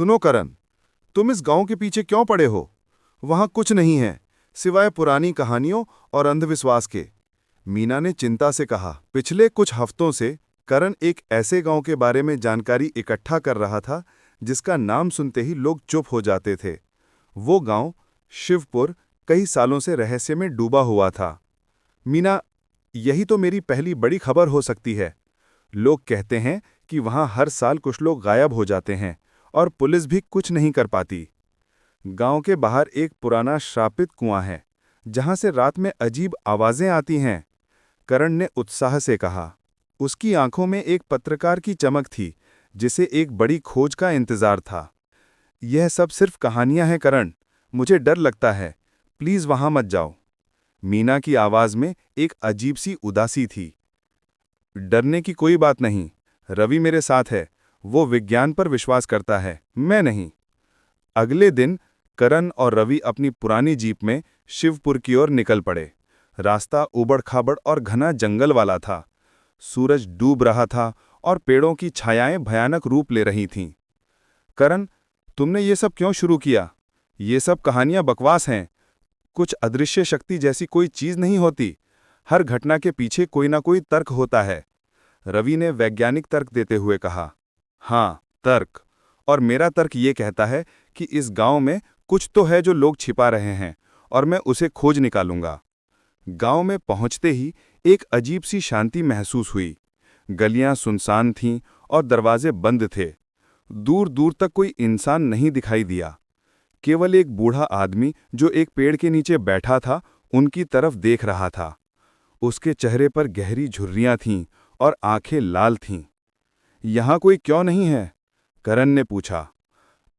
सुनो करण, तुम इस गांव के पीछे क्यों पड़े हो? वहां कुछ नहीं है सिवाय पुरानी कहानियों और अंधविश्वास के। मीना ने चिंता से कहा। पिछले कुछ हफ्तों से करण एक ऐसे गांव के बारे में जानकारी इकट्ठा कर रहा था जिसका नाम सुनते ही लोग चुप हो जाते थे। वो गांव शिवपुर कई सालों से रहस्य में डूबा हुआ था। मीना, यही तो मेरी पहली बड़ी खबर हो सकती है। लोग कहते हैं कि वहां हर साल कुछ लोग गायब हो जाते हैं और पुलिस भी कुछ नहीं कर पाती। गांव के बाहर एक पुराना श्रापित कुआं है जहां से रात में अजीब आवाजें आती हैं, करण ने उत्साह से कहा। उसकी आंखों में एक पत्रकार की चमक थी जिसे एक बड़ी खोज का इंतजार था। यह सब सिर्फ कहानियां हैं करण, मुझे डर लगता है, प्लीज वहां मत जाओ। मीना की आवाज में एक अजीब सी उदासी थी। डरने की कोई बात नहीं, रवि मेरे साथ है, वो विज्ञान पर विश्वास करता है, मैं नहीं। अगले दिन करण और रवि अपनी पुरानी जीप में शिवपुर की ओर निकल पड़े। रास्ता उबड़-खाबड़ और घना जंगल वाला था। सूरज डूब रहा था और पेड़ों की छायाएं भयानक रूप ले रही थीं। करण, तुमने ये सब क्यों शुरू किया? ये सब कहानियां बकवास हैं। कुछ अदृश्य शक्ति जैसी कोई चीज नहीं होती। हर घटना के पीछे कोई ना कोई तर्क होता है। रवि ने वैज्ञानिक तर्क देते हुए कहा। हाँ, तर्क। और मेरा तर्क ये कहता है कि इस गांव में कुछ तो है जो लोग छिपा रहे हैं और मैं उसे खोज निकालूंगा। गांव में पहुंचते ही एक अजीब सी शांति महसूस हुई। गलियां सुनसान थीं और दरवाजे बंद थे। दूर दूर तक कोई इंसान नहीं दिखाई दिया। केवल एक बूढ़ा आदमी जो एक पेड़ के नीचे बैठा था उनकी तरफ देख रहा था। उसके चेहरे पर गहरी झुर्रियां थीं और आंखें लाल थीं। यहां कोई क्यों नहीं है? करण ने पूछा।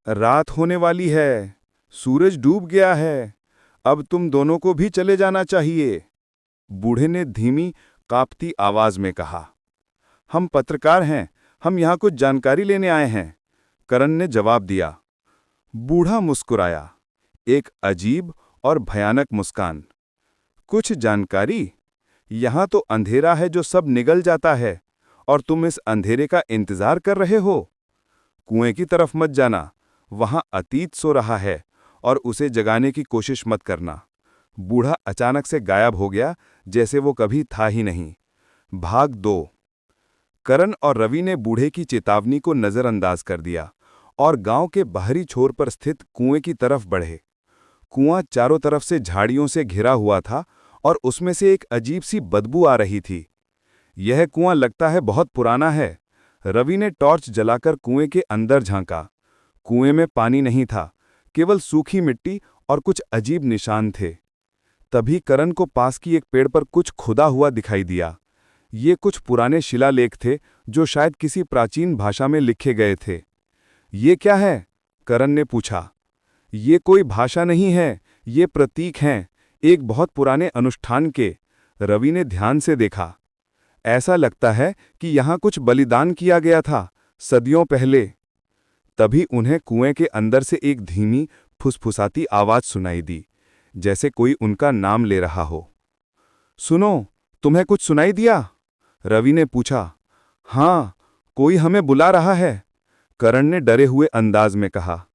रात होने वाली है, सूरज डूब गया है, अब तुम दोनों को भी चले जाना चाहिए, बूढ़े ने धीमी कांपती आवाज में कहा। हम पत्रकार हैं, हम यहां कुछ जानकारी लेने आए हैं, करण ने जवाब दिया। बूढ़ा मुस्कुराया, एक अजीब और भयानक मुस्कान। कुछ जानकारी? यहां तो अंधेरा है जो सब निगल जाता है और तुम इस अंधेरे का इंतजार कर रहे हो। कुएं की तरफ मत जाना, वहां अतीत सो रहा है और उसे जगाने की कोशिश मत करना। बूढ़ा अचानक से गायब हो गया जैसे वो कभी था ही नहीं। भाग 2। करण और रवि ने बूढ़े की चेतावनी को नजरअंदाज कर दिया और गांव के बाहरी छोर पर स्थित कुएं की तरफ बढ़े। कुआं चारों तरफ से झाड़ियों से घिरा हुआ था और उसमें से एक अजीब सी बदबू आ रही थी। यह कुआं लगता है बहुत पुराना है। रवि ने टॉर्च जलाकर कुएं के अंदर झांका। कुएं में पानी नहीं था, केवल सूखी मिट्टी और कुछ अजीब निशान थे। तभी करण को पास की एक पेड़ पर कुछ खुदा हुआ दिखाई दिया। ये कुछ पुराने शिलालेख थे जो शायद किसी प्राचीन भाषा में लिखे गए थे। ये क्या है? करण ने पूछा। ये कोई भाषा नहीं है, ये प्रतीक हैं, एक बहुत पुराने अनुष्ठान के। रवि ने ध्यान से देखा। ऐसा लगता है कि यहाँ कुछ बलिदान किया गया था, सदियों पहले। तभी उन्हें कुएं के अंदर से एक धीमी फुसफुसाती आवाज सुनाई दी, जैसे कोई उनका नाम ले रहा हो। सुनो, तुम्हें कुछ सुनाई दिया? रवि ने पूछा। हाँ, कोई हमें बुला रहा है, करण ने डरे हुए अंदाज में कहा।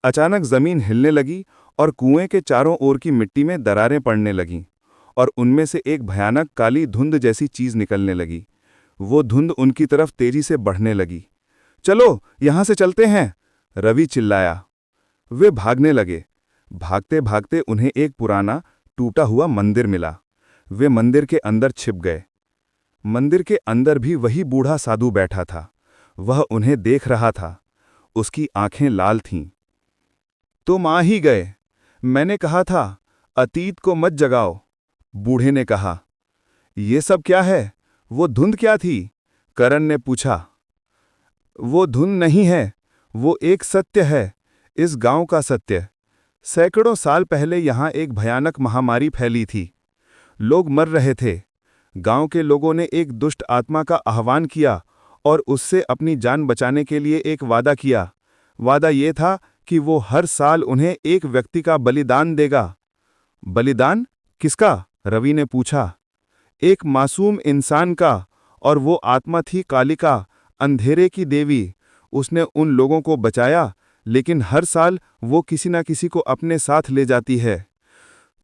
अचानक जमीन हिलने लगी और कुएं के चारों ओर की मिट्टी में दरारें पड़ने लगीं और उनमें से एक भयानक काली धुंध जैसी चीज निकलने लगी। वो धुंध उनकी तरफ तेजी से बढ़ने लगी। चलो, यहां से चलते हैं, रवि चिल्लाया। वे भागने लगे। भागते भागते उन्हें एक पुराना टूटा हुआ मंदिर मिला। वे मंदिर के अंदर छिप गए। मंदिर के अंदर भी वही बूढ़ा साधु बैठा था। वह उन्हें देख रहा था। उसकी आंखें लाल थीं। तुम आ ही गए, मैंने कहा था, अतीत को मत जगाओ, बूढ़े ने कहा। ये सब क्या है? वो धुंध क्या थी? करण ने पूछा। वो धुंध नहीं है, वो एक सत्य है, इस गांव का सत्य। सैकड़ों साल पहले यहां एक भयानक महामारी फैली थी। लोग मर रहे थे। गांव के लोगों ने एक दुष्ट आत्मा का आह्वान किया और उससे अपनी जान बचाने के लिए एक वादा किया। वादा ये था कि वो हर साल उन्हें एक व्यक्ति का बलिदान देगा। बलिदान? किसका? रवि ने पूछा। एक मासूम इंसान का, और वो आत्मा थी कालिका, अंधेरे की देवी। उसने उन लोगों को बचाया, लेकिन हर साल वो किसी न किसी को अपने साथ ले जाती है।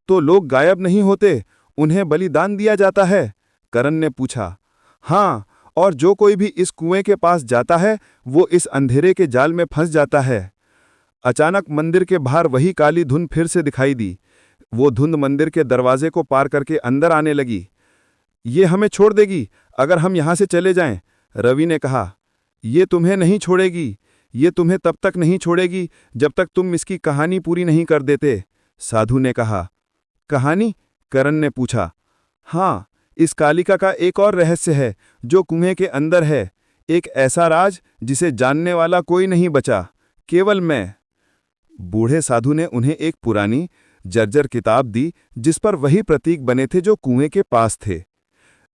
तो लोग गायब नहीं होते, उन्हें बलिदान दिया जाता है? करण ने पूछा। हाँ, और जो कोई भी इस कुएं के पास जाता है वो इस अंधेरे के जाल में फंस जाता है। अचानक मंदिर के बाहर वही काली धुंध फिर से दिखाई दी। वो धुंध मंदिर के दरवाजे को पार करके अंदर आने लगी। ये हमें छोड़ देगी अगर हम यहां से चले जाएं, रवि ने कहा। ये तुम्हें नहीं छोड़ेगी, ये तुम्हें तब तक नहीं छोड़ेगी जब तक तुम इसकी कहानी पूरी नहीं कर देते, साधु ने कहा। कहानी? करण ने पूछा। हाँ, इस कालिका का एक और रहस्य है जो कुएं के अंदर है, एक ऐसा राज जिसे जानने वाला कोई नहीं बचा, केवल मैं। बूढ़े साधु ने उन्हें एक पुरानी जर्जर किताब दी जिस पर वही प्रतीक बने थे जो कुएं के पास थे।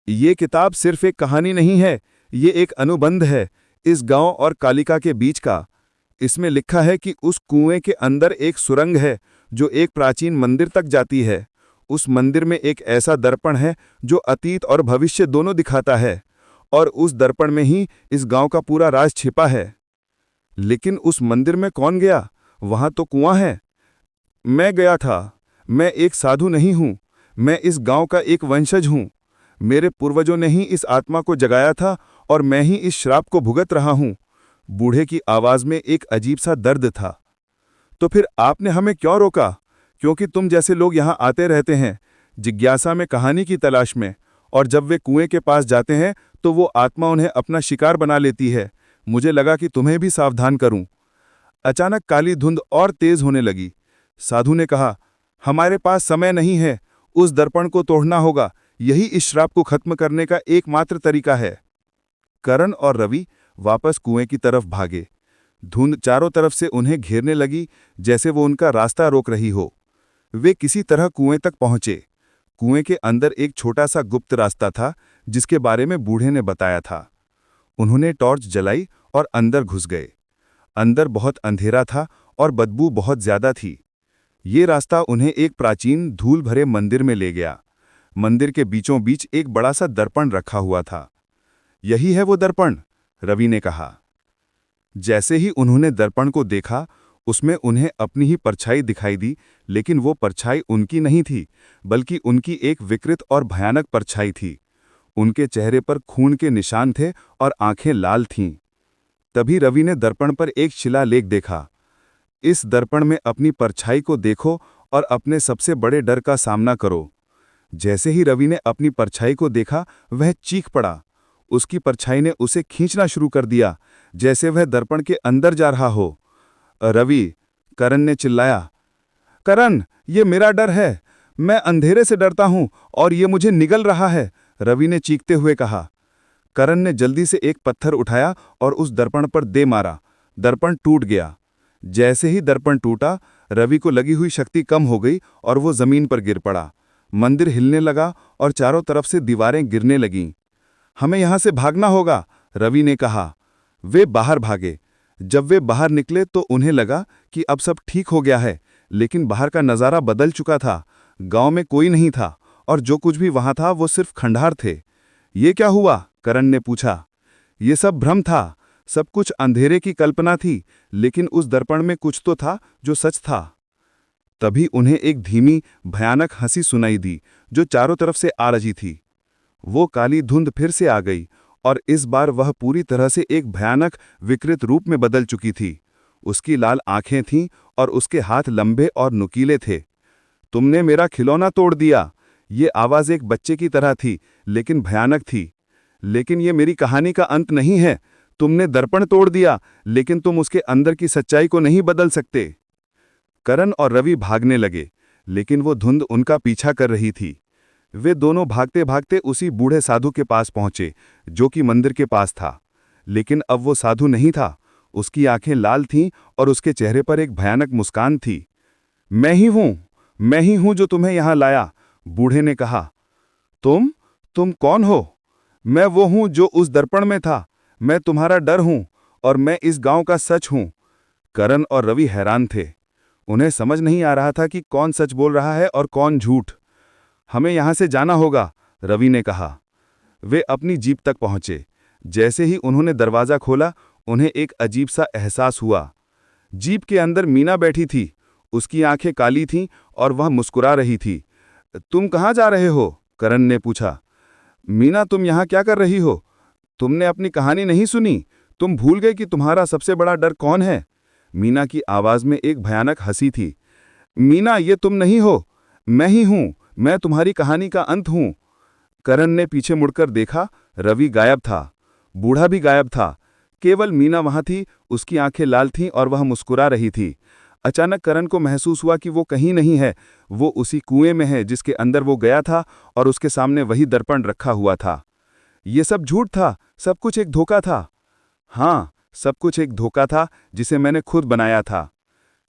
ये किताब सिर्फ एक कहानी नहीं है, ये एक अनुबंध है इस गांव और कालिका के बीच का। इसमें लिखा है कि उस कुएं के अंदर एक सुरंग है जो एक प्राचीन मंदिर तक जाती है। उस मंदिर में एक ऐसा दर्पण है जो अतीत और भविष्य दोनों दिखाता है, और उस दर्पण में ही इस गांव का पूरा राज छिपा है। लेकिन उस मंदिर में कौन गया? वहां तो कुआं है। मैं गया था। मैं एक साधु नहीं हूं, मैं इस गांव का एक वंशज हूं। मेरे पूर्वजों ने ही इस आत्मा को जगाया था और मैं ही इस श्राप को भुगत रहा हूं। बूढ़े की आवाज में एक अजीब सा दर्द था। तो फिर आपने हमें क्यों रोका? क्योंकि तुम जैसे लोग यहां आते रहते हैं, जिज्ञासा में, कहानी की तलाश में, और जब वे कुएं के पास जाते हैं तो वो आत्मा उन्हें अपना शिकार बना लेती है। मुझे लगा कि तुम्हें भी सावधान करूं। अचानक काली धुंध और तेज होने लगी। साधु ने कहा, हमारे पास समय नहीं है, उस दर्पण को तोड़ना होगा, यही इस श्राप को खत्म करने का एकमात्र तरीका है। करण और रवि वापस कुएं की तरफ भागे। धुंध चारों तरफ से उन्हें घेरने लगी, जैसे वो उनका रास्ता रोक रही हो। वे किसी तरह कुएं तक पहुंचे। कुएं के अंदर एक छोटा सा गुप्त रास्ता था जिसके बारे में बूढ़े ने बताया था। उन्होंने टॉर्च जलाई और अंदर घुस गए। अंदर बहुत अंधेरा था और बदबू बहुत ज्यादा थी। ये रास्ता उन्हें एक प्राचीन धूल भरे मंदिर में ले गया। मंदिर के बीचों बीच एक बड़ा सा दर्पण रखा हुआ था। यही है वो दर्पण, रवि ने कहा। जैसे ही उन्होंने दर्पण को देखा, उसमें उन्हें अपनी ही परछाई दिखाई दी, लेकिन वो परछाई उनकी नहीं थी, बल्कि उनकी एक विकृत और भयानक परछाई थी। उनके चेहरे पर खून के निशान थे और आंखें लाल थीं। तभी रवि ने दर्पण पर एक शिलालेख देखा। इस दर्पण में अपनी परछाई को देखो और अपने सबसे बड़े डर का सामना करो। जैसे ही रवि ने अपनी परछाई को देखा, वह चीख पड़ा। उसकी परछाई ने उसे खींचना शुरू कर दिया, जैसे वह दर्पण के अंदर जा रहा हो। रवि, करण ने चिल्लाया। करण, ये मेरा डर है। मैं अंधेरे से डरता हूं और ये मुझे निगल रहा है, रवि ने चीखते हुए कहा। करण ने जल्दी से एक पत्थर उठाया और उस दर्पण पर दे मारा। दर्पण टूट गया। जैसे ही दर्पण टूटा, रवि को लगी हुई शक्ति कम हो गई और वो जमीन पर गिर पड़ा। मंदिर हिलने लगा और चारों तरफ से दीवारें गिरने लगीं। हमें यहां से भागना होगा, रवि ने कहा। वे बाहर भागे। जब वे बाहर निकले तो उन्हें लगा कि अब सब ठीक हो गया है, लेकिन बाहर का नज़ारा बदल चुका था। गांव में कोई नहीं था और जो कुछ भी वहां था वो सिर्फ खंडहर थे। ये क्या हुआ? करण ने पूछा। ये सब भ्रम था, सब कुछ अंधेरे की कल्पना थी, लेकिन उस दर्पण में कुछ तो था जो सच था। तभी उन्हें एक धीमी, भयानक हंसी सुनाई दी जो चारों तरफ से आ रही थी। वो काली धुंध फिर से आ गई और इस बार वह पूरी तरह से एक भयानक, विकृत रूप में बदल चुकी थी। उसकी लाल आंखें थीं और उसके हाथ लंबे और नुकीले थे। तुमने मेरा खिलौना तोड़ दिया। ये आवाज एक बच्चे की तरह थी, लेकिन भयानक थी। लेकिन ये मेरी कहानी का अंत नहीं है। तुमने दर्पण तोड़ दिया, लेकिन तुम उसके अंदर की सच्चाई को नहीं बदल सकते। करण और रवि भागने लगे, लेकिन वो धुंध उनका पीछा कर रही थी। वे दोनों भागते भागते उसी बूढ़े साधु के पास पहुंचे, जो कि मंदिर के पास था। लेकिन अब वो साधु नहीं था। उसकी आंखें लाल थीं और उसके चेहरे पर एक भयानक मुस्कान थी। मैं ही हूं जो तुम्हें यहां लाया, बूढ़े ने कहा। तुम कौन हो? मैं वो हूं जो उस दर्पण में था। मैं तुम्हारा डर हूं और मैं इस गांव का सच हूं। करण और रवि हैरान थे। उन्हें समझ नहीं आ रहा था कि कौन सच बोल रहा है और कौन झूठ। हमें यहां से जाना होगा, रवि ने कहा। वे अपनी जीप तक पहुंचे। जैसे ही उन्होंने दरवाजा खोला, उन्हें एक अजीब सा एहसास हुआ। जीप के अंदर मीना बैठी थी। उसकी आंखें काली थीं और वह मुस्कुरा रही थी। तुम कहाँ जा रहे हो? करण ने पूछा। मीना, तुम यहाँ क्या कर रही हो? तुमने अपनी कहानी नहीं सुनी? तुम भूल गए कि तुम्हारा सबसे बड़ा डर कौन है? मीना की आवाज में एक भयानक हंसी थी। मीना, ये तुम नहीं हो, मैं ही हूं। मैं तुम्हारी कहानी का अंत हूं। करण ने पीछे मुड़कर देखा। रवि गायब था, बूढ़ा भी गायब था। केवल मीना वहां थी। उसकी आंखें लाल थीं और वह मुस्कुरा रही थी। अचानक करण को महसूस हुआ कि वो कहीं नहीं है, वो उसी कुएं में है जिसके अंदर वो गया था, और उसके सामने वही दर्पण रखा हुआ था। ये सब झूठ था, सब कुछ एक धोखा था। हाँ, सब कुछ एक धोखा था जिसे मैंने खुद बनाया था।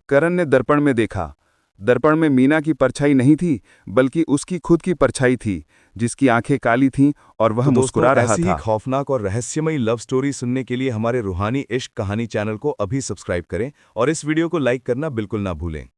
करण ने दर्पण में देखा। दर्पण में मीना की परछाई नहीं थी, बल्कि उसकी खुद की परछाई थी, जिसकी आंखें काली थीं और वह तो दोस्तों, मुस्कुरा रहा ऐसी ही था। खौफनाक और रहस्यमयी लव स्टोरी सुनने के लिए हमारे रूहानी इश्क कहानी चैनल को अभी सब्सक्राइब करें और इस वीडियो को लाइक करना बिल्कुल ना भूलें।